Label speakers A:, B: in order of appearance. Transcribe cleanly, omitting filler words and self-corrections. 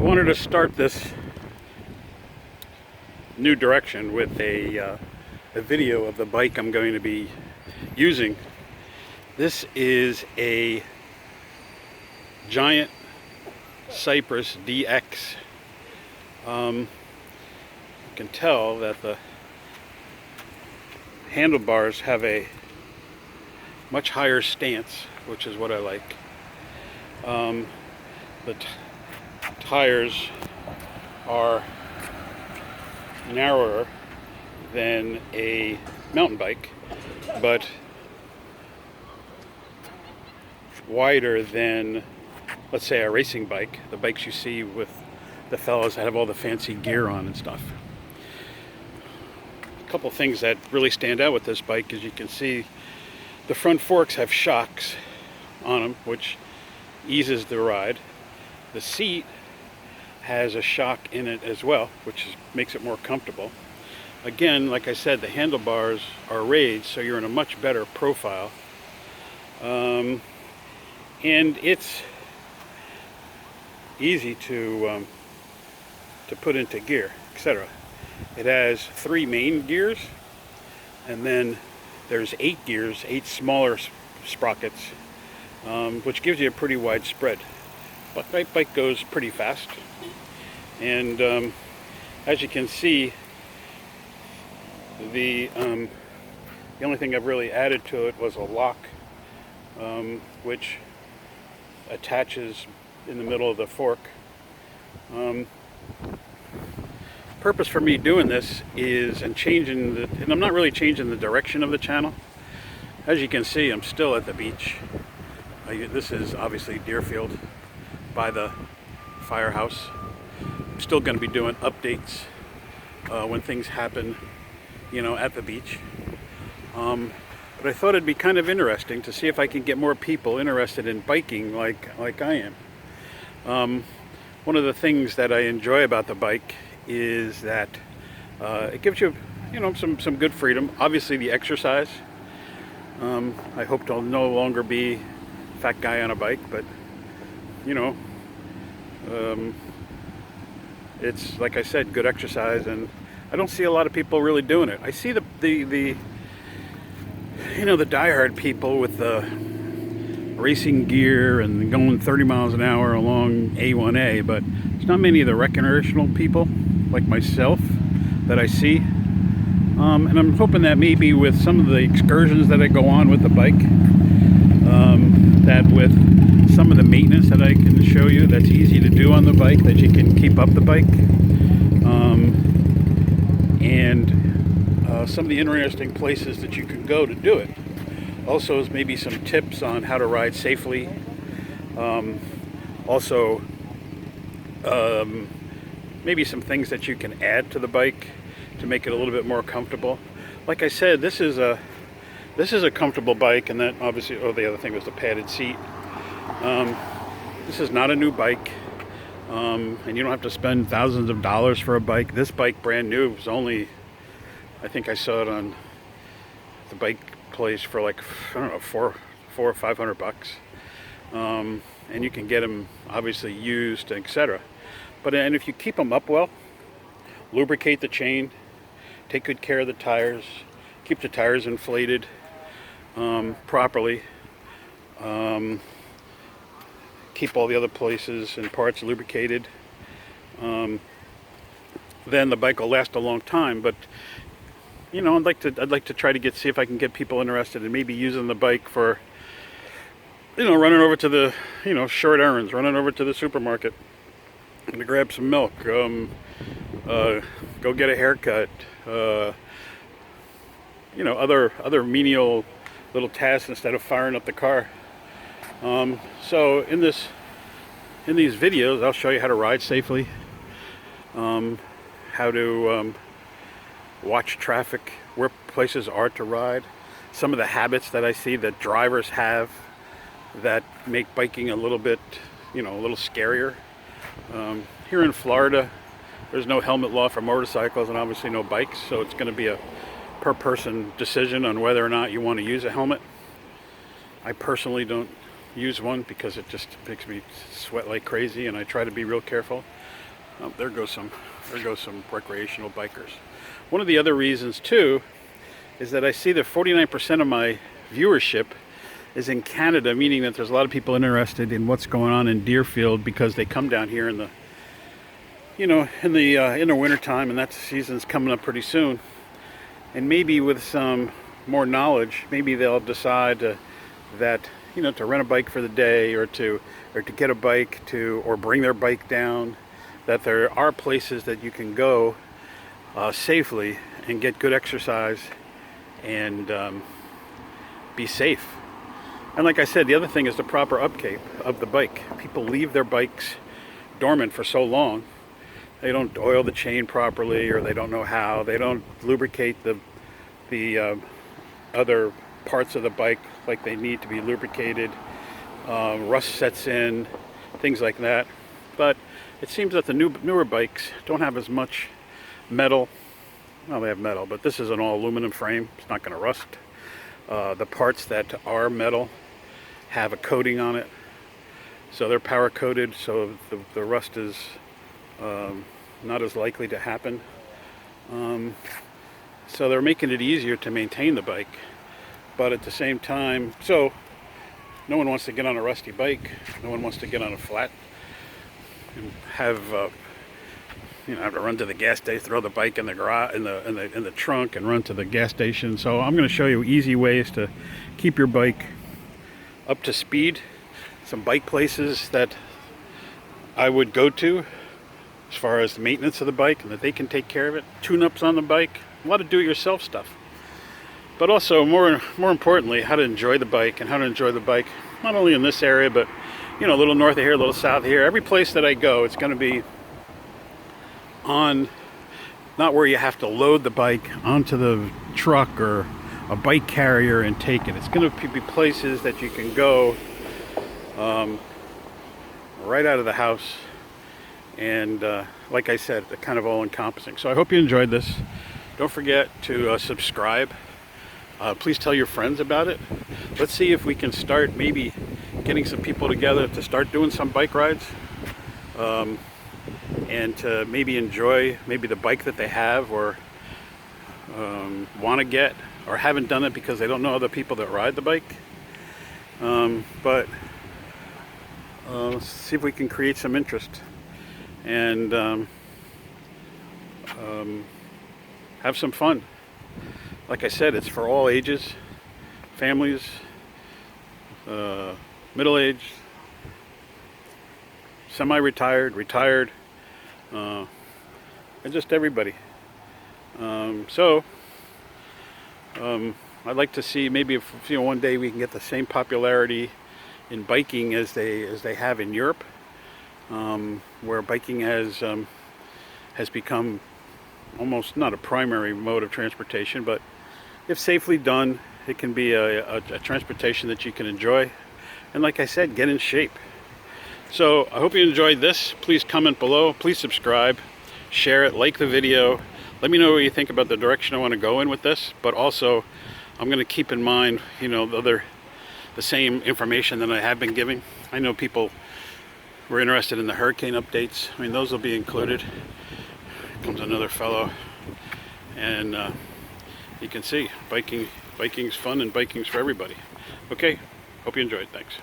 A: wanted to start this new direction with a video of the bike I'm going to be using. This is a giant Cypress DX. You can tell that the handlebars have a much higher stance, which is what I like. The tires are narrower than a mountain bike, but wider than, let's say, a racing bike, the bikes you see with the fellows that have all the fancy gear on and stuff. A couple things that really stand out with this bike is you can see the front forks have shocks on them, which eases the ride. The seat has a shock in it as well, which makes it more comfortable. Again, like I said, the handlebars are raised, so you're in a much better profile. And it's easy to put into gear, etc. It has 3 main gears, and then there's 8 gears, 8 smaller sprockets, which gives you a pretty wide spread. But my bike goes pretty fast, and as you can see, the only thing I've really added to it was a lock, which attaches in the middle of the fork. Purpose for me doing this is, and I'm not really changing the direction of the channel. As you can see, I'm still at the beach. This is obviously Deerfield by the firehouse. I'm still going to be doing updates when things happen, at the beach. But I thought it'd be kind of interesting to see if I can get more people interested in biking like I am. One of the things that I enjoy about the bike is that it gives you, some good freedom. Obviously the exercise. I hope to no longer be a fat guy on a bike, but it's, like I said, good exercise, and I don't see a lot of people really doing it. I see the diehard people with the racing gear and going 30 miles an hour along A1A, but there's not many of the recreational people like myself that I see. And I'm hoping that maybe with some of the excursions that I go on with the bike, that with some of the maintenance that I can show you that's easy to do on the bike, that you can keep up the bike, and some of the interesting places that you can go to do it. Also is maybe some tips on how to ride safely. Maybe some things that you can add to the bike to make it a little bit more comfortable. Like I said, this is a comfortable bike, and that obviously, the other thing was the padded seat. This is not a new bike, and you don't have to spend thousands of dollars for a bike. This bike, brand new, was only, I think I saw it on the bike place for like, I don't know, $400 or $500, and you can get them obviously used, etc. And if you keep them up well, lubricate the chain, take good care of the tires, keep the tires inflated properly, keep all the other places and parts lubricated, then the bike will last a long time. But I'd like to try to see if I can get people interested in maybe using the bike for running over to the short errands, running over to the supermarket to grab some milk, go get a haircut, other menial little tasks instead of firing up the car. So in these videos, I'll show you how to ride safely, how to watch traffic, where places are to ride, some of the habits that I see that drivers have that make biking a little bit, a little scarier. Here in Florida, there's no helmet law for motorcycles and obviously no bikes, so it's going to be a per person decision on whether or not you want to use a helmet. I personally don't use one because it just makes me sweat like crazy, and I try to be real careful. There goes some recreational bikers. One of the other reasons too is that I see that 49% of my viewership is in Canada, meaning that there's a lot of people interested in what's going on in Deerfield because they come down here in the in the winter time, and that season's coming up pretty soon. And maybe with some more knowledge, maybe they'll decide that to rent a bike for the day, or to get a bike or bring their bike down. That there are places that you can go safely and get good exercise and be safe. And like I said, the other thing is the proper upkeep of the bike. People leave their bikes dormant for so long. They don't oil the chain properly, or they don't know how. They don't lubricate the other parts of the bike like they need to be lubricated. Rust sets in, things like that. But it seems that the newer bikes don't have as much metal. Well, they have metal, but this is an all aluminum frame. It's not going to rust. The parts that are metal have a coating on it, so they're power coated, so the rust is not as likely to happen. So they're making it easier to maintain the bike, but at the same time, so no one wants to get on a rusty bike. No one wants to get on a flat and have have to run to the gas station, throw the bike in the garage, in the trunk, and run to the gas station. So I'm going to show you easy ways to keep your bike up to speed. Some bike places that I would go to as far as the maintenance of the bike, and that they can take care of it. Tune-ups on the bike, a lot of do-it-yourself stuff. But also, more importantly, how to enjoy the bike, and how to enjoy the bike not only in this area, but a little north of here, a little south of here. Every place that I go, it's going to be on, not where you have to load the bike onto the truck or a bike carrier and take it. It's going to be places that you can go right out of the house, and like I said, they're kind of all encompassing. So I hope you enjoyed this. Don't forget to subscribe. Please tell your friends about it. Let's see if we can start maybe getting some people together to start doing some bike rides, and to maybe enjoy the bike that they have, or want to get, or haven't done it because they don't know other people that ride the bike. But let's see if we can create some interest, and have some fun. Like I said, it's for all ages, families, middle-aged, semi-retired, retired, and just everybody. I'd like to see maybe if one day we can get the same popularity in biking as they have in Europe, where biking has become almost not a primary mode of transportation, but if safely done, it can be a transportation that you can enjoy, and like I said, get in shape. So I hope you enjoyed this. Please comment below, please subscribe, share it, like the video. Let me know what you think about the direction I want to go in with this, but also I'm going to keep in mind the same information that I have been giving. I know people were interested in the hurricane updates. I mean, those will be included. Here comes another fellow, and you can see biking's fun, and biking's for everybody. Okay, hope you enjoyed. Thanks.